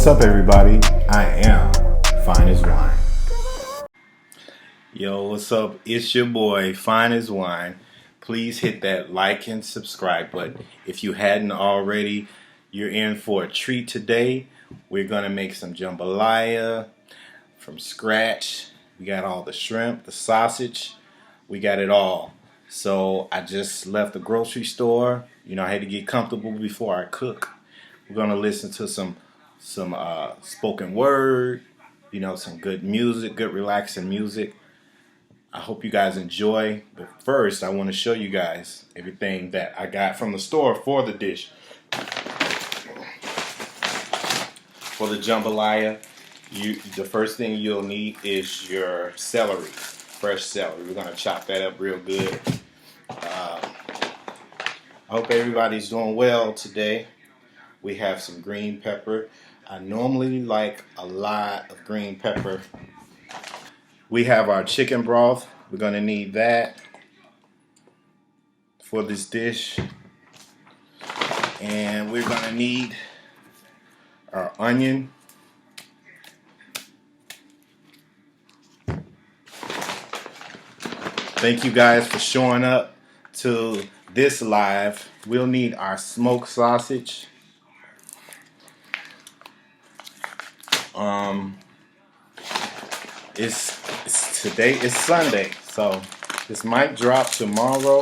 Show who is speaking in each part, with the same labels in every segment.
Speaker 1: what's up everybody? I am Fine as Wine. Yo, what's up? It's your boy, Fine as Wine. Please hit that like and subscribe button. If you hadn't already, you're in for a treat today. We're gonna make some jambalaya from scratch. We got all the shrimp, the sausage, we got it all. So I just left the grocery store. You know, I had to get comfortable before I cook. We're gonna listen to some spoken word, you know, some good music, good relaxing music. I hope you guys enjoy. But first, I want to show you guys everything that I got from the store for the dish. For the jambalaya, the first thing you'll need is your celery, fresh celery. We're gonna chop that up real good. I hope everybody's doing well today. We have some green pepper. I normally like a lot of green pepper. We have our chicken broth. We're gonna need that for this dish. And we're gonna need our onion. Thank you guys for showing up to this live. We'll need our smoked sausage. Today is Sunday, so this might drop tomorrow.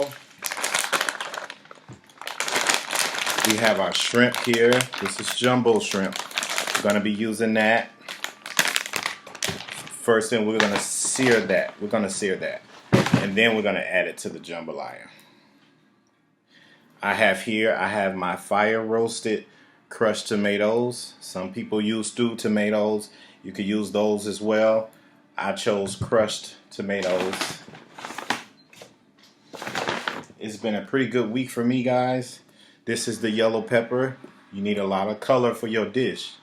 Speaker 1: We have our shrimp here. This is jumbo shrimp. We're gonna be using that. First thing, we're gonna sear that. And then we're gonna add it to the jambalaya. I have my fire roasted crushed tomatoes. Some people use stewed tomatoes. You could use those as well. I chose crushed tomatoes. It's been a pretty good week for me, guys. This is the yellow pepper. You need a lot of color for your dish.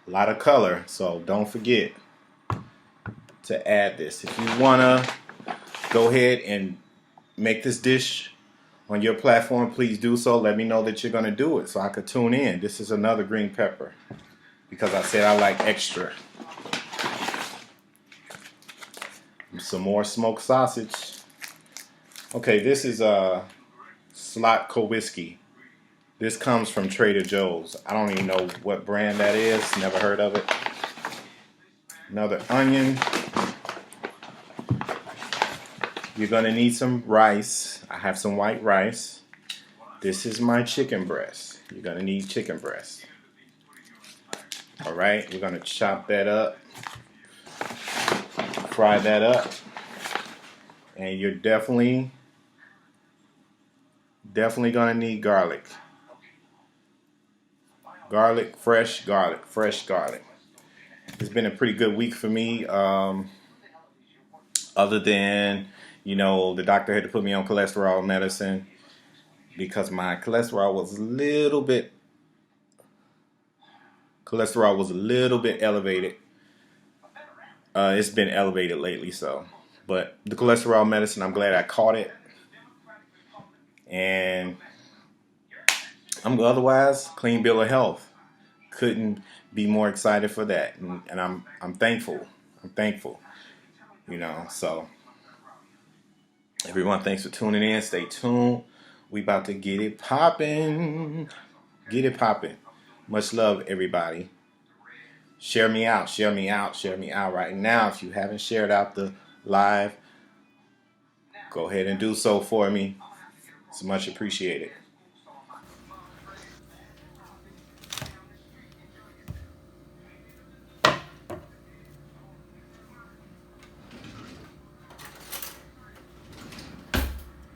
Speaker 1: A lot of color, so don't forget to add this. If you wanna go ahead and make this dish on your platform, please do so. Let me know that you're gonna do it so I could tune in. This is another green pepper because I said I like extra. Some more smoked sausage. Okay, this is Slatko whiskey. This comes from Trader Joe's. I don't even know what brand that is. Never heard of it. Another onion. You're gonna need some rice. I have some white rice. This is my chicken breast. You're gonna need chicken breast. All right, we're gonna chop that up. Fry that up, and you're definitely gonna need garlic. Fresh garlic. It's been a pretty good week for me. Other than, you know, the doctor had to put me on cholesterol medicine because my cholesterol was a little bit elevated. It's been elevated lately, but the cholesterol medicine, I'm glad I caught it, and I'm otherwise clean bill of health. Couldn't be more excited for that, and I'm thankful. You know, so everyone, thanks for tuning in. Stay tuned. We about to get it popping. Much love, everybody. Share me out right now. If you haven't shared out the live, go ahead and do so for me. It's much appreciated.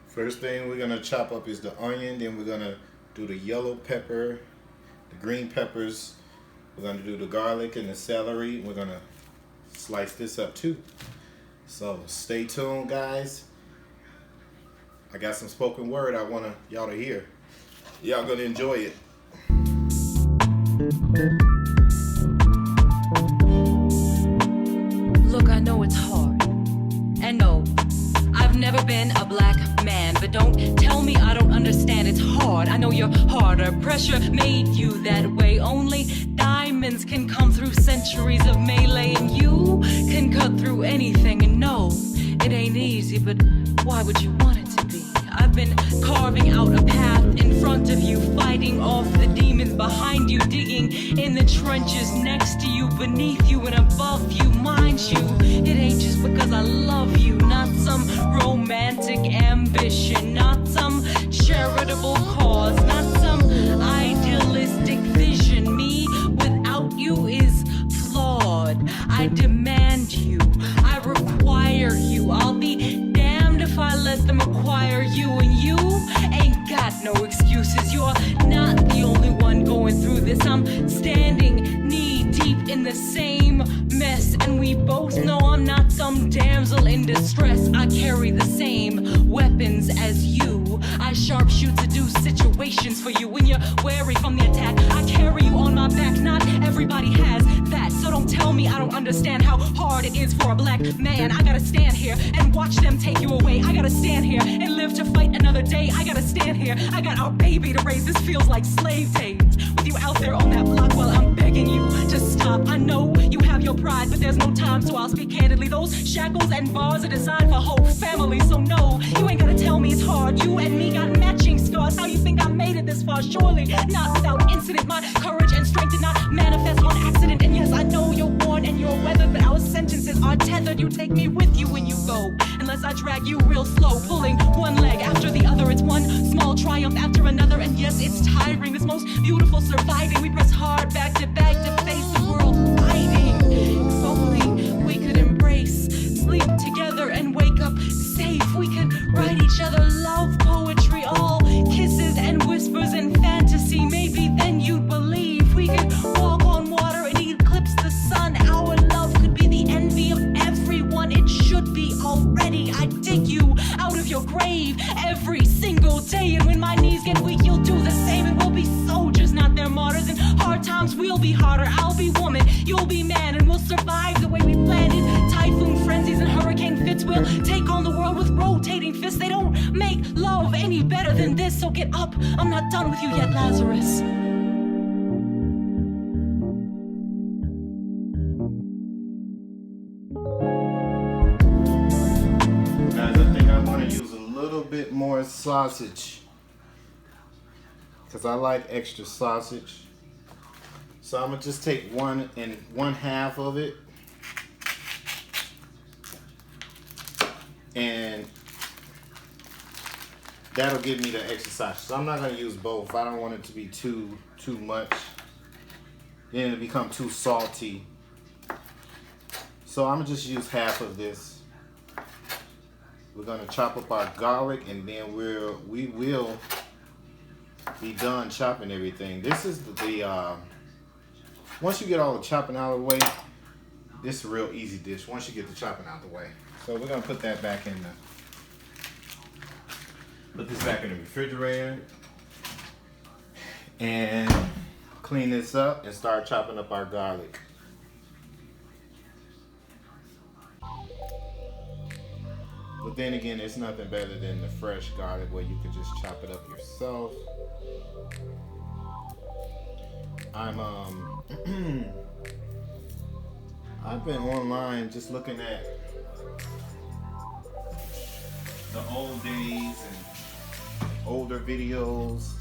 Speaker 1: First thing we're gonna chop up is the onion, then we're gonna do the yellow pepper, the green peppers. We're going to do the garlic and the celery. We're going to slice this up too. So stay tuned, guys. I got some spoken word I want y'all to hear. Y'all going to enjoy it.
Speaker 2: Look, I know it's hard. And no, I've never been a black man. But don't tell me I don't understand. It's hard. I know you're harder. Pressure made you that way. Only diamonds demons can come through centuries of melee, and you can cut through anything. And no, it ain't easy, but why would you want it to be? I've been carving out a path in front of you, fighting off the demons behind you, digging in the trenches next to you, beneath you, and above you. Mind you, it ain't just because I love you, not some romantic ambition, not some charitable cause, not some idealistic vision. Me without you is flawed. I demand you, I require you. I'll be damned if I let them acquire you, and you ain't got no excuses. You're not the only one going through this. I'm standing knee deep in the same mess, and we both know I'm not some damsel in distress. I carry the same weapons as you. I sharpshoot to do situations for you when you're wary from the attack. I carry you on my back, not everybody has that. So don't tell me I don't understand how hard it is for a black man. I gotta stand here and watch them take you away. I gotta stand here and live to fight another day. I gotta stand here, I got our baby to raise. This feels like slave days with you out there on that block while I'm begging you to stop. I know you have your pride, but there's no time, so I'll speak candidly. Those shackles and bars are designed for whole families, so no, you ain't gotta tell me it's hard. You and me got matching scars. How you think I made it this far? Surely not without incident. My courage and strength did not manifest on accident. And yes, I know you're worn and you're weathered, but our sentences are tethered. You take me with you when you go, unless I drag you real slow, pulling one leg after the other. It's one small triumph after another, and yes, it's tiring. This most beautiful surviving. We press hard back to face the world fighting. If only we could embrace, sleep together and wake up safe. We could write each other love poetry, all kisses and whispers and fantasy. Maybe then you'd believe we could walk on water and eclipse the sun. Our love could be the envy of everyone. It should be already. I dig you out of your grave every single day, and when my knees get weak, you'll do the same. And we'll be soldiers, not their martyrs. In hard times, we'll be harder. I'll be woman, you'll be man, and we'll survive the way we planned it. Typhoon frenzies and hurricane fits. We'll take on the world with rotating fists. They don't make love any better than this, so get up. I'm not done with you yet, Lazarus.
Speaker 1: Guys, I think I'm going to use a little bit more sausage, because I like extra sausage. So I'm going to just take 1/2 of it, and that'll give me the extra sausage. So I'm not going to use both. I don't want it to be too much. Then it'll become too salty. So I'm going to just use half of this. We're going to chop up our garlic, and then we will be done chopping everything. This is the once you get all the chopping out of the way, this is a real easy dish once you get the chopping out of the way. So we're going to put that back in put this back in the refrigerator and clean this up and start chopping up our garlic. But then again, it's nothing better than the fresh garlic where you can just chop it up yourself. I've been online just looking at the old days and older videos,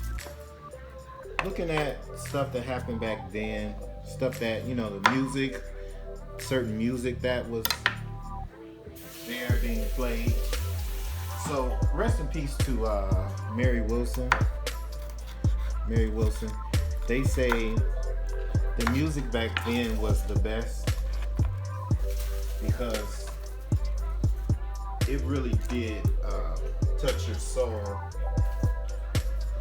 Speaker 1: looking at stuff that happened back then, stuff that, you know, the music, certain music that was there being played. So rest in peace to Mary Wilson. They say the music back then was the best because it really did touch your soul.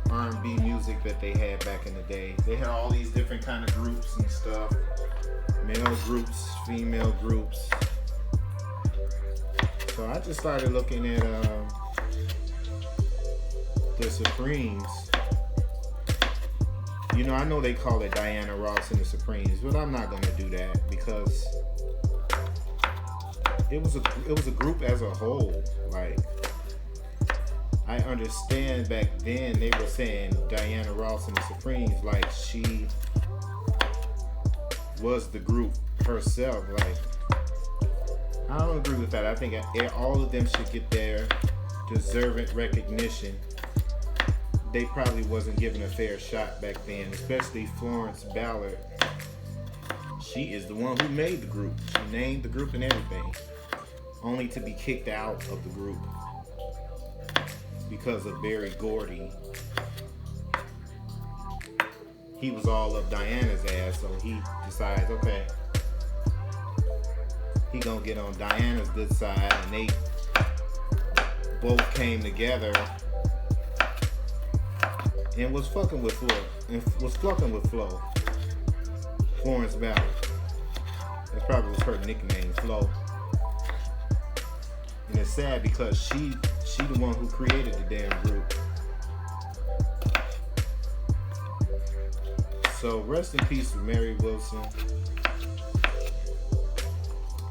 Speaker 1: R&B music that they had back in the day. They had all these different kind of groups and stuff. Male groups, female groups. So I just started looking at the Supremes. You know, I know they call it Diana Ross and the Supremes, but I'm not gonna do that because it was a group as a whole. Like, I understand back then they were saying Diana Ross and the Supremes, like she was the group herself. Like, I don't agree with that. I think all of them should get their deserved recognition. They probably wasn't given a fair shot back then, especially Florence Ballard. She is the one who made the group. She named the group and everything, only to be kicked out of the group because of Berry Gordy. He was all up Diana's ass, so he decides, okay, he gonna get on Diana's good side, and they both came together and was fucking with Flo. Florence Ballard. That probably was her nickname, Flo. And it's sad because she the one who created the damn group. So rest in peace to Mary Wilson.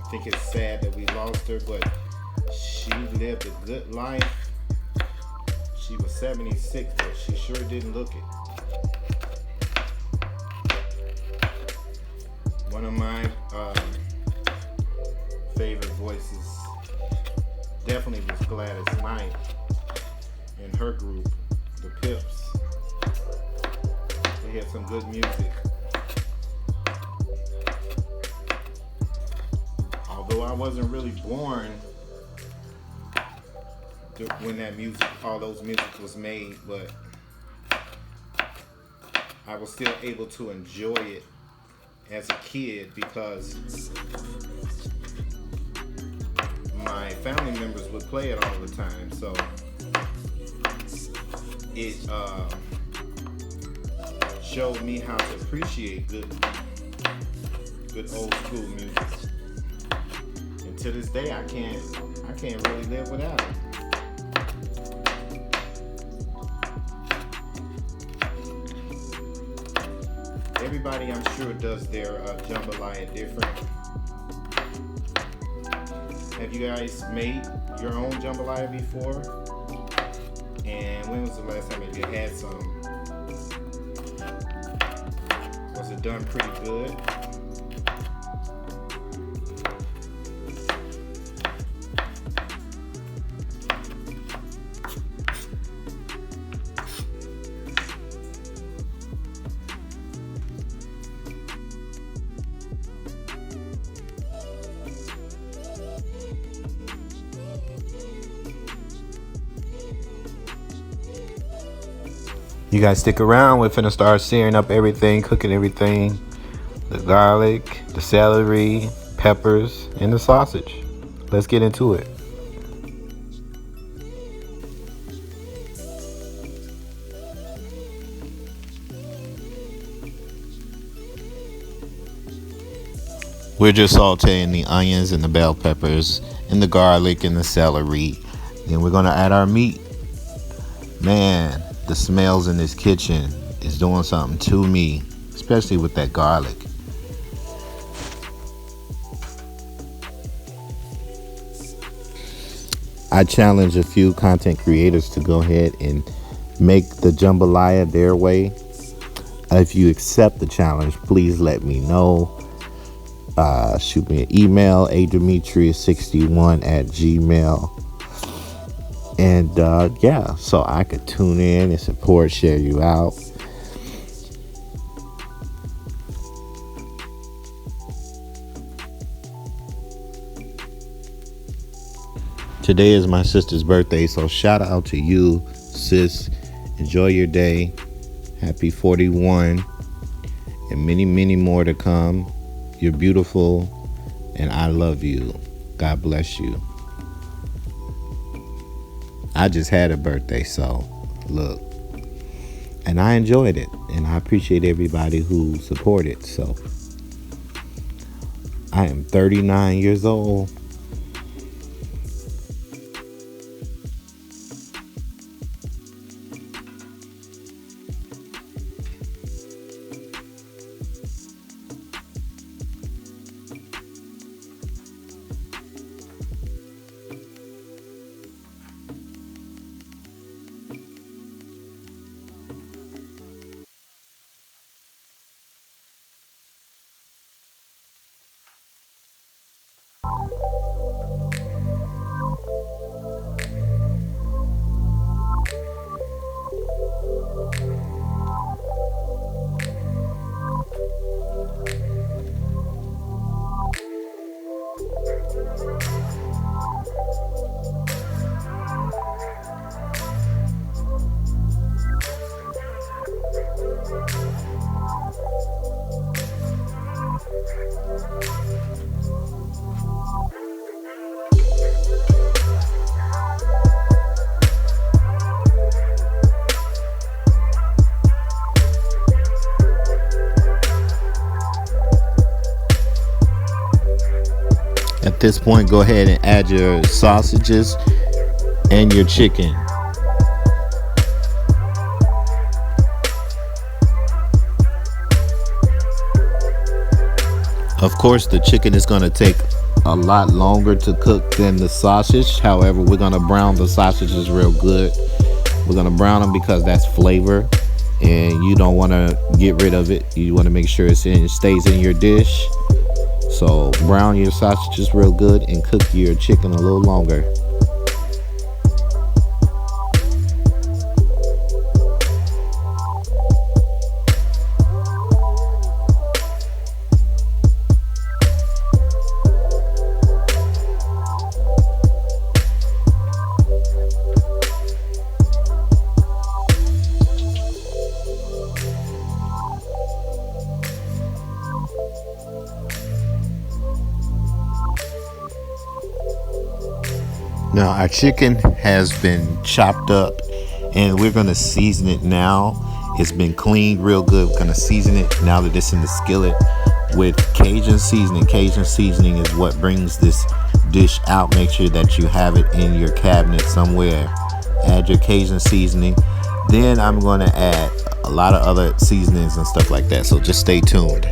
Speaker 1: I think it's sad that we lost her, but she lived a good life. She was 76, but she sure didn't look it. One of my favorite voices definitely was Gladys Knight and her group, the Pips. They had some good music. Although I wasn't really born when all those music was made, but I was still able to enjoy it as a kid because my family members would play it all the time. So it showed me how to appreciate good old school music. And to this day, I can't really live without it. Everybody, I'm sure, does their jambalaya different. Have you guys made your own jambalaya before? And when was the last time you had some? Was it done pretty good? You guys stick around. We're finna start searing up everything, cooking everything. The garlic, the celery, peppers, and the sausage. Let's get into it. We're just sauteing the onions and the bell peppers and the garlic and the celery. Then we're gonna add our meat. Man, the smells in this kitchen is doing something to me, especially with that garlic. I challenge a few content creators to go ahead and make the jambalaya their way. If you accept the challenge, please let me know. Shoot me an email, ademetrius61@gmail.com. And yeah, so I could tune in and support, share you out. Today is my sister's birthday, so shout out to you, sis. Enjoy your day. Happy 41 and many, many more to come. You're beautiful and I love you. God bless you. I just had a birthday, so look. And I enjoyed it. And I appreciate everybody who supported. So I am 39 years old. this point, go ahead and add your sausages and your chicken. Of course, the chicken is going to take a lot longer to cook than the sausage. However, we're going to brown the sausages real good. We're going to brown them because that's flavor, and you don't want to get rid of it. You want to make sure it stays in your dish. So brown your sausages real good and cook your chicken a little longer. Now our chicken has been chopped up and we're going to season it now. It's been cleaned real good. We're going to season it now that it's in the skillet with Cajun seasoning. Cajun seasoning is what brings this dish out. Make sure that you have it in your cabinet somewhere. Add your Cajun seasoning. Then I'm going to add a lot of other seasonings and stuff like that. So just stay tuned.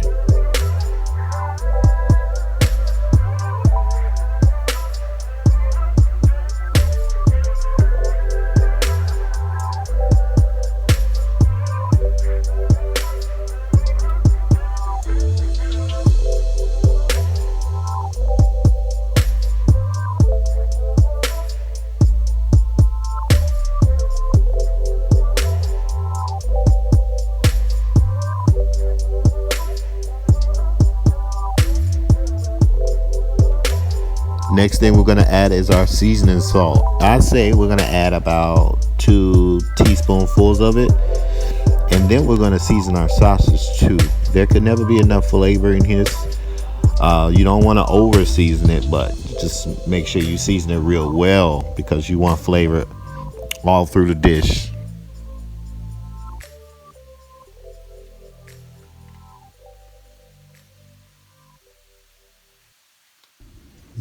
Speaker 1: Next thing we're going to add is our seasoning salt. I say we're going to add about 2 teaspoonfuls of it. And then we're going to season our sausage too. There could never be enough flavor in here. You don't want to over season it, but just make sure you season it real well because you want flavor all through the dish.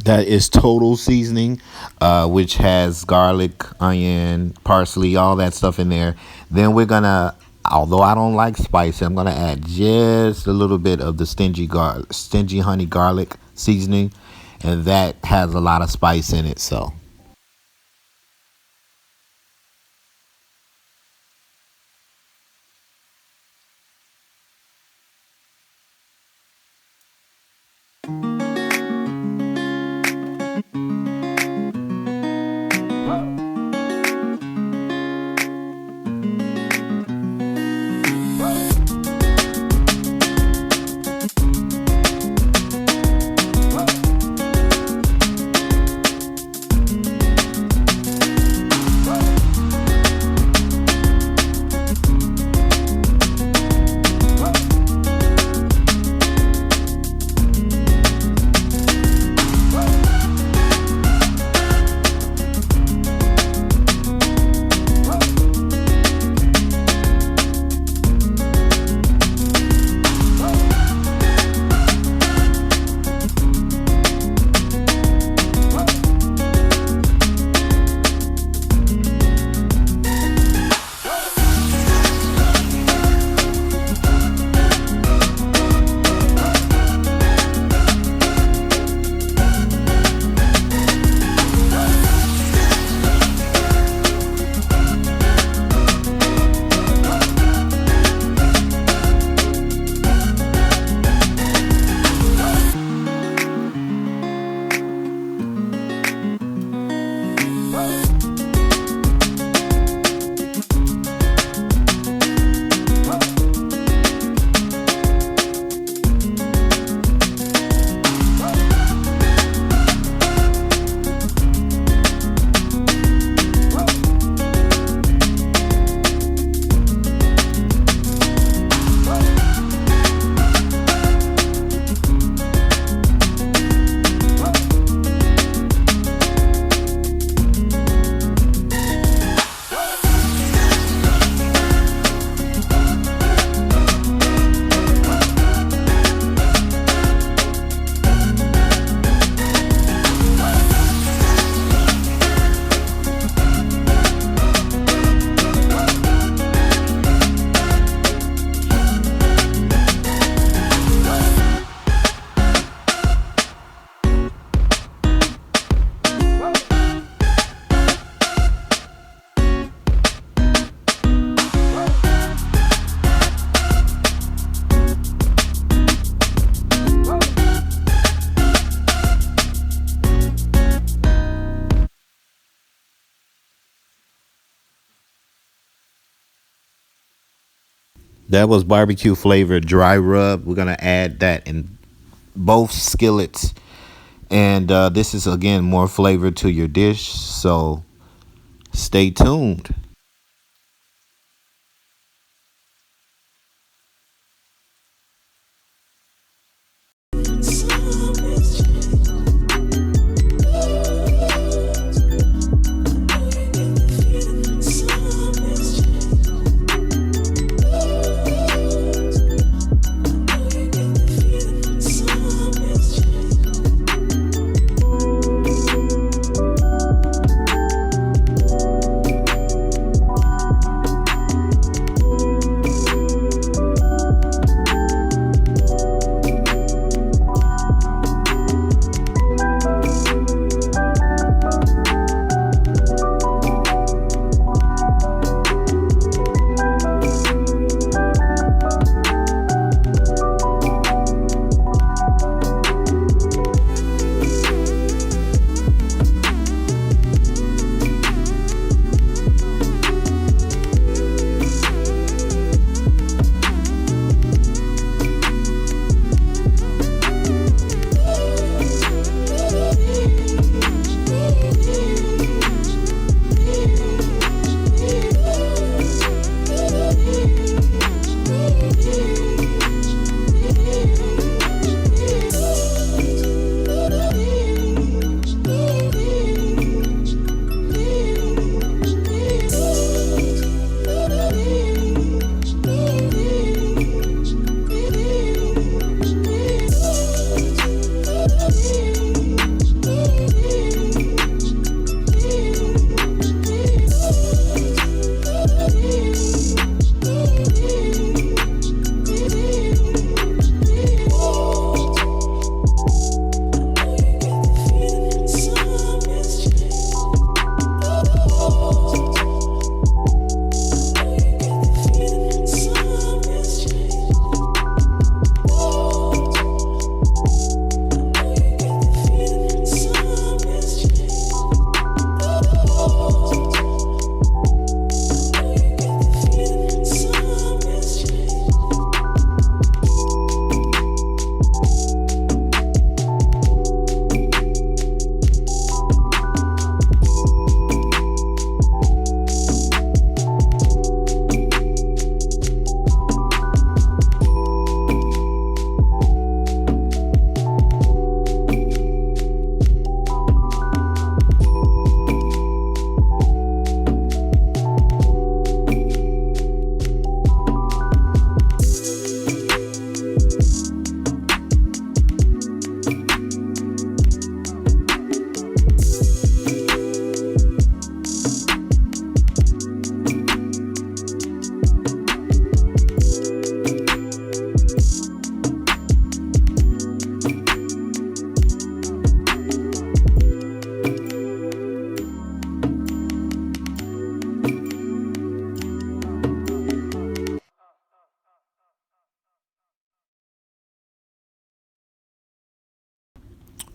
Speaker 1: That is total seasoning, which has garlic, onion, parsley, all that stuff in there. Then we're gonna, although I don't like spicy, I'm gonna add just a little bit of the stingy honey garlic seasoning, and that has a lot of spice in it. So That was barbecue flavored dry rub. We're gonna add that in both skillets, and this is again more flavor to your dish. So stay tuned.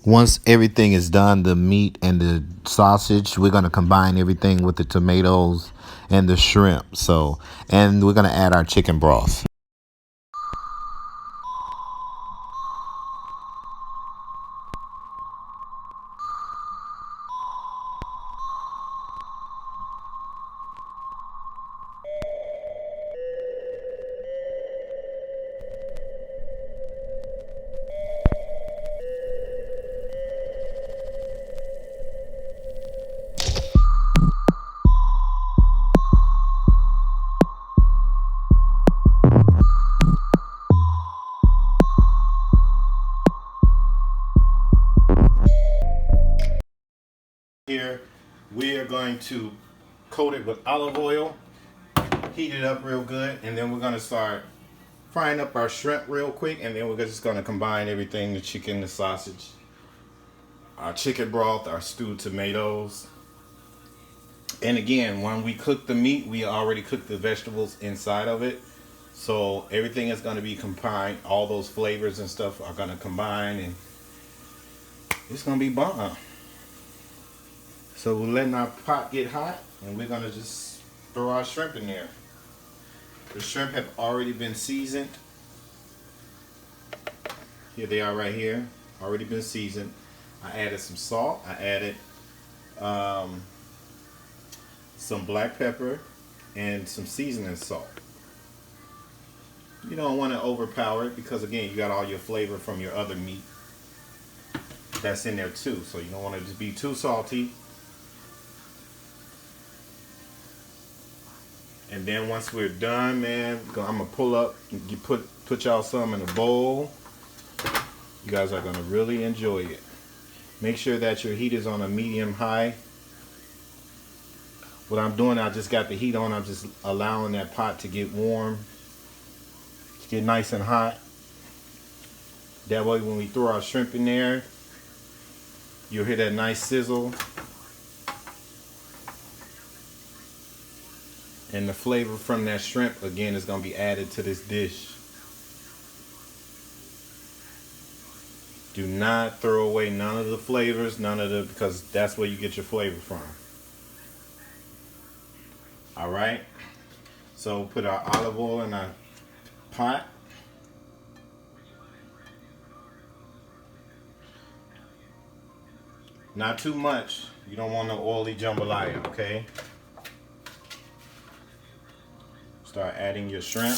Speaker 1: Once everything is done, the meat and the sausage, we're going to combine everything with the tomatoes and the shrimp. So, and we're going to add our chicken broth. Here, we are going to coat it with olive oil, heat it up real good, and then we're going to start frying up our shrimp real quick, and then we're just going to combine everything, the chicken, the sausage, our chicken broth, our stewed tomatoes. And again, when we cook the meat, we already cooked the vegetables inside of it. So everything is going to be combined. All those flavors and stuff are going to combine, and it's going to be bomb. So we're letting our pot get hot, and we're going to just throw our shrimp in there. The shrimp have already been seasoned. Here they are right here, already been seasoned. I added some salt. I added some black pepper and some seasoning salt. You don't want to overpower it because again, you got all your flavor from your other meat that's in there too. So you don't want it to be too salty. And then once we're done, man, I'm gonna pull up and put y'all some in a bowl. You guys are gonna really enjoy it. Make sure that your heat is on a medium high. What I'm doing, I just got the heat on. I'm just allowing that pot to get warm, to get nice and hot. That way when we throw our shrimp in there, you'll hear that nice sizzle. And the flavor from that shrimp, again, is going to be added to this dish. Do not throw away none of the flavors, because that's where you get your flavor from. All right. So put our olive oil in our pot. Not too much. You don't want no oily jambalaya, okay? Start adding your shrimp.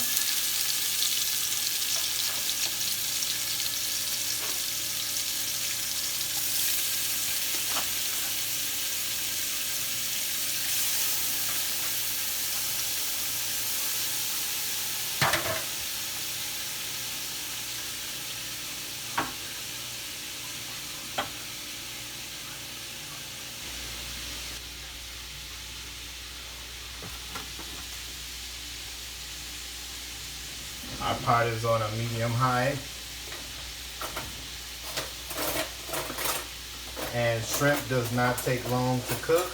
Speaker 1: Our pot is on a medium high. And shrimp does not take long to cook.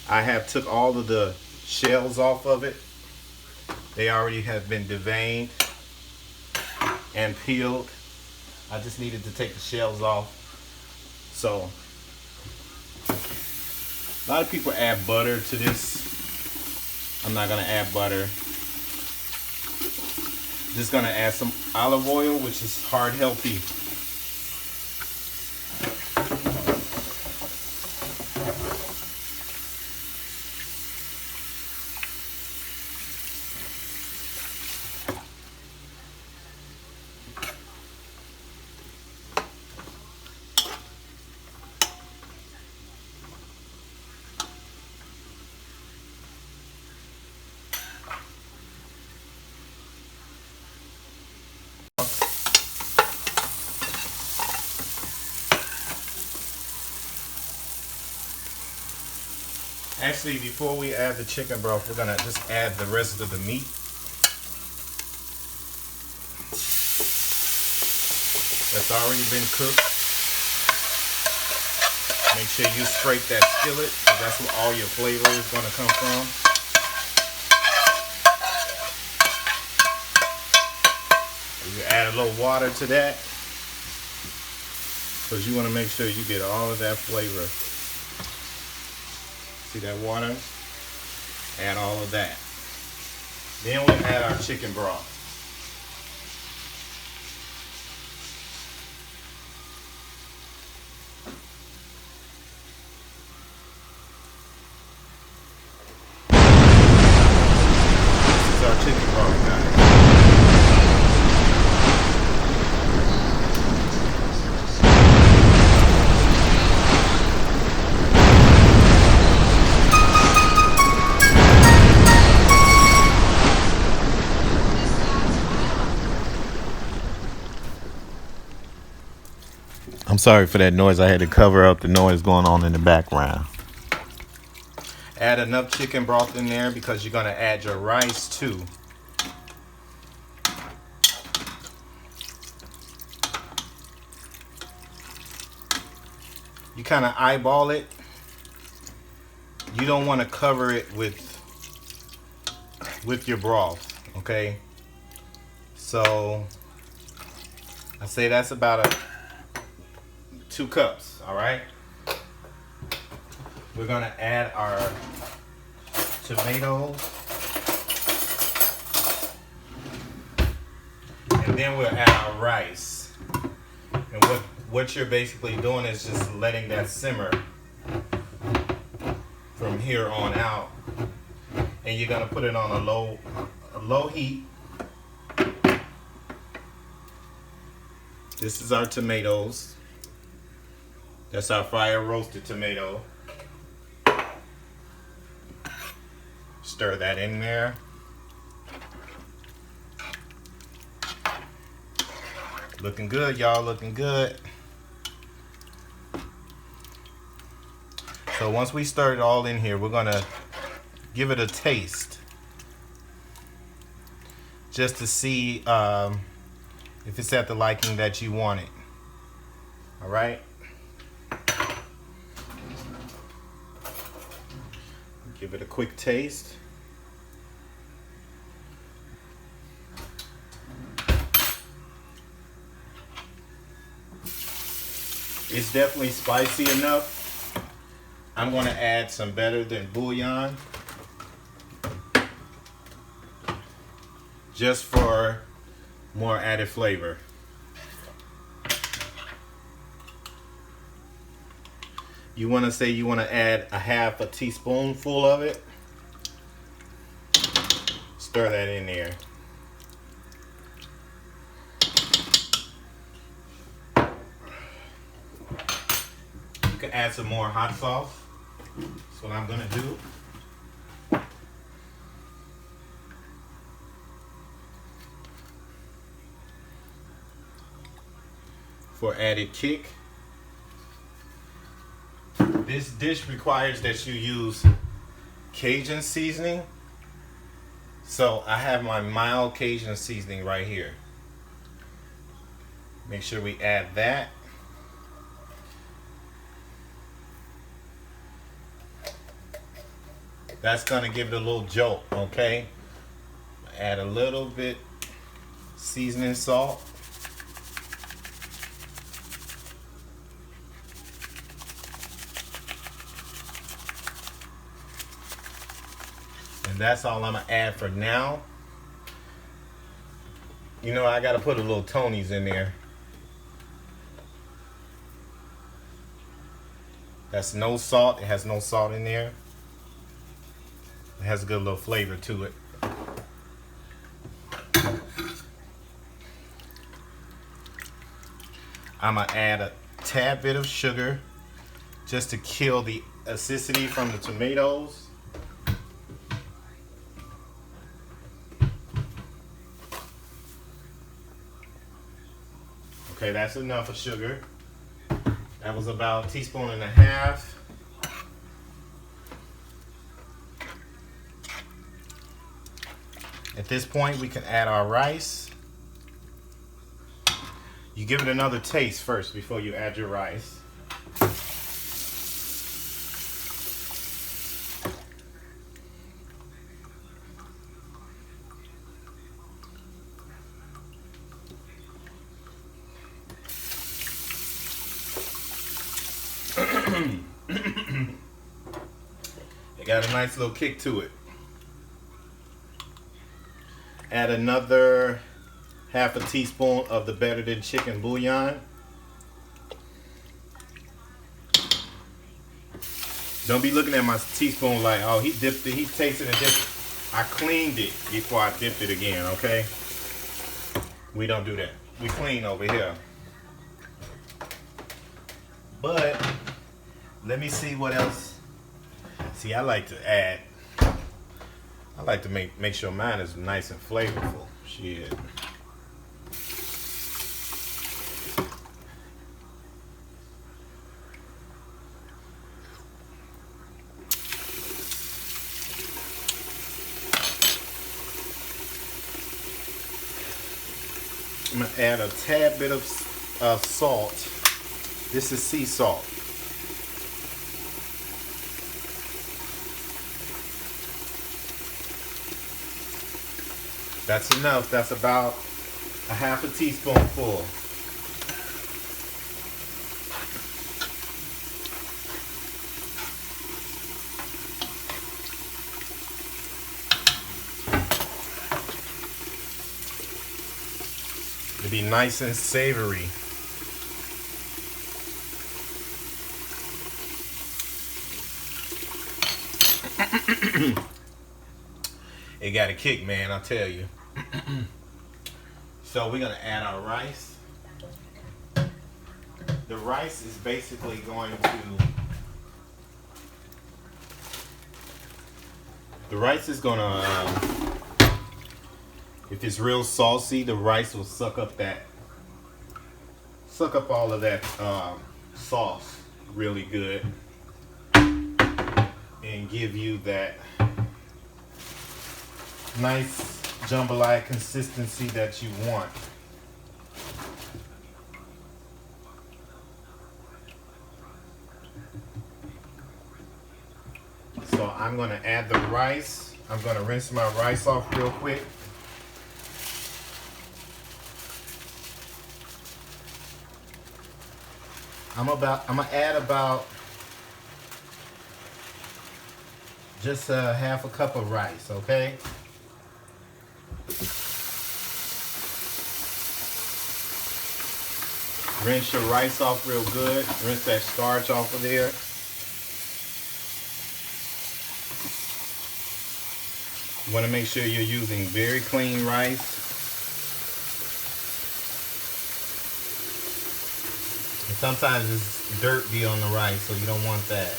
Speaker 1: I have took all of the shells off of it. They already have been deveined and peeled. I just needed to take the shells off. So, a lot of people add butter to this. I'm not gonna add butter. Just gonna add some olive oil, which is heart healthy. Actually, before we add the chicken broth, we're gonna just add the rest of the meat. That's already been cooked. Make sure you scrape that skillet, because that's where all your flavor is gonna come from. You add a little water to that, because you want to make sure you get all of that flavor. See that water? Add all of that. Then we add our chicken broth. This is our chicken broth, guys. I'm sorry for that noise. I had to cover up the noise going on in the background. Add enough chicken broth in there because you're going to add your rice too. You kind of eyeball it. You don't want to cover it with your broth, okay? So I say that's about 2 cups, all right? We're gonna add our tomatoes. And then we'll add our rice. And what you're basically doing is just letting that simmer from here on out. And you're gonna put it on a low heat. This is our tomatoes. That's our fire roasted tomato. Stir that in there. Looking good, y'all, looking good. So once we stir it all in here, we're gonna give it a taste. Just to see if it's at the liking that you want it. All right. Give it a quick taste. It's definitely spicy enough. I'm going to add some better than bouillon, just for more added flavor. You want to add a half a teaspoonful of it. Stir that in there. You can add some more hot sauce. That's what I'm gonna do. For added kick. This dish requires that you use Cajun seasoning. So I have my mild Cajun seasoning right here. Make sure we add that. That's gonna give it a little jolt, okay? Add a little bit seasoning salt. And that's all I'm gonna add for now. You know, I gotta put a little Tony's in there. That's no salt. It has no salt in there. It has a good little flavor to it. I'm gonna add a tad bit of sugar just to kill the acidity from the tomatoes. Okay, that's enough of sugar. That was about a teaspoon and a half. At this point, we can add our rice. You give it another taste first before you add your rice. It got a nice little kick to it. Add another half a teaspoon of the better than chicken bouillon. Don't be looking at my teaspoon like, oh, he dipped it, he tasted and dipped it. I cleaned it before I dipped it again, okay? We don't do that. We clean over here. But let me see what else. See, I like to add. I like to make sure mine is nice and flavorful. Shit. I'm gonna add a tad bit of salt. This is sea salt. That's enough. That's about a half a teaspoonful. to be nice and savory. It got a kick, man, I'll tell you. So we're gonna add our rice. The rice is basically going to, if it's real saucy, the rice will suck up all of that sauce really good and give you that nice jambalaya consistency that you want. So I'm going to add the rice. I'm going to rinse my rice off real quick. I'm gonna add about just half a cup of rice, okay? Rinse your rice off real good. Rinse that starch off of there. You want to make sure you're using very clean rice. And sometimes it's dirt be on the rice, so you don't want that.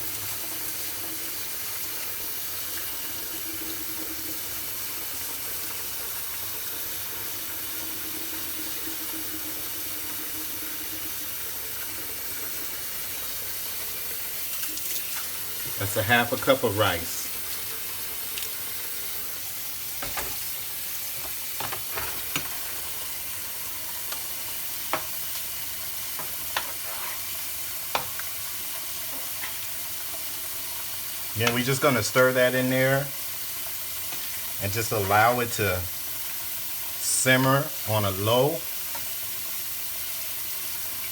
Speaker 1: That's a half a cup of rice. Then we're just gonna stir that in there and just allow it to simmer on a low.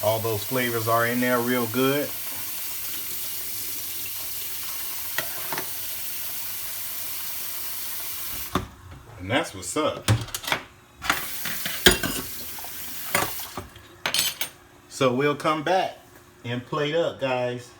Speaker 1: All those flavors are in there real good. And that's what's up. So we'll come back and plate up, guys.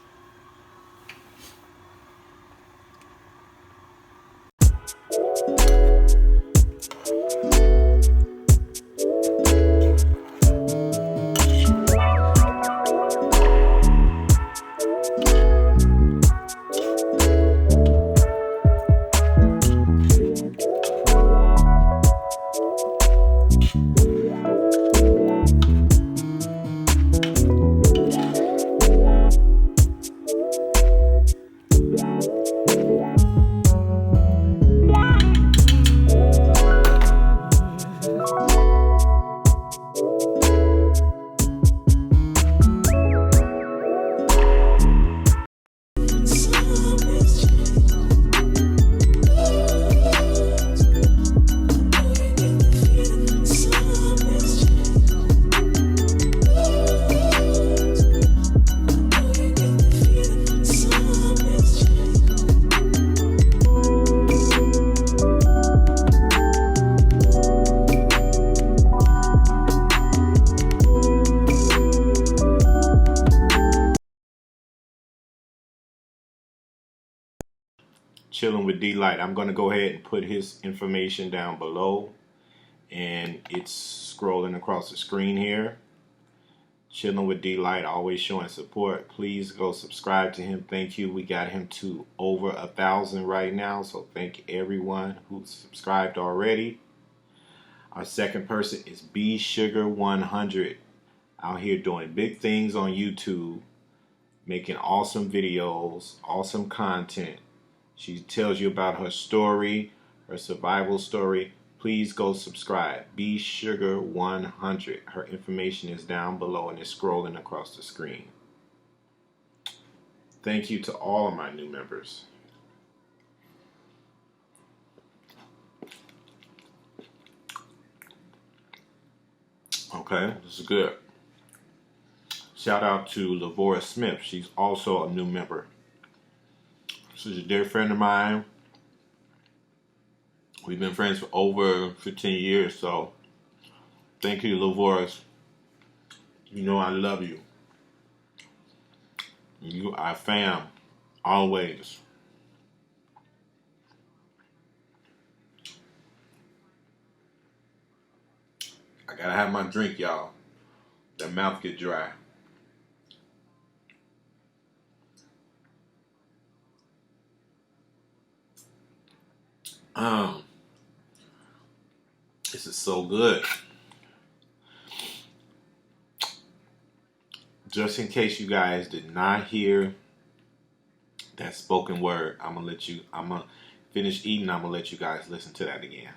Speaker 1: Chilling with D-Light. I'm going to go ahead and put his information down below, and it's scrolling across the screen here. Chilling with D-Light, always showing support. Please go subscribe to him. Thank you. We got him to over 1,000 right now, so thank everyone who's subscribed already. Our second person is B Sugar 100, out here doing big things on YouTube, making awesome videos, awesome content. She tells you about her story, her survival story. Please go subscribe. B Sugar 100. Her information is down below and is scrolling across the screen. Thank you to all of my new members. Okay, this is good. Shout out to Lavora Smith. She's also a new member. She's a dear friend of mine. We've been friends for over 15 years, so
Speaker 3: Thank you, little voice. You know I love you. You are fam. Always. I gotta have my drink, y'all. The mouth get dry. This is so good. Just in case you guys did not hear that spoken word, I'm gonna finish eating. I'm gonna let you guys listen to that again.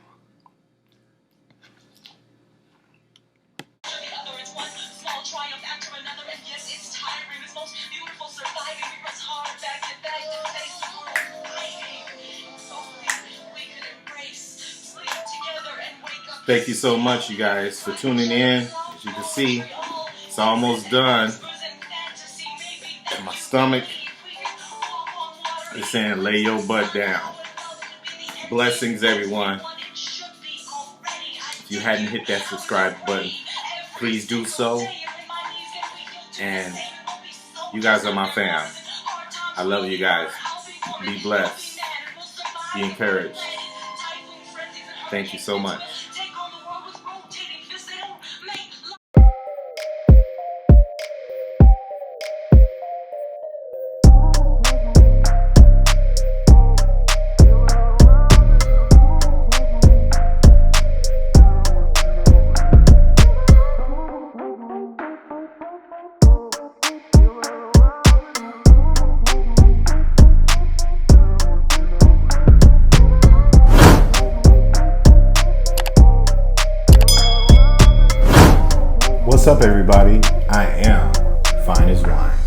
Speaker 1: Thank you so much, you guys, for tuning in. As you can see, it's almost done. And my stomach is saying, lay your butt down. Blessings, everyone. If you hadn't hit that subscribe button, please do so. And you guys are my fam. I love you guys. Be blessed. Be encouraged. Thank you so much. What's up, everybody? I am Fine as Wine.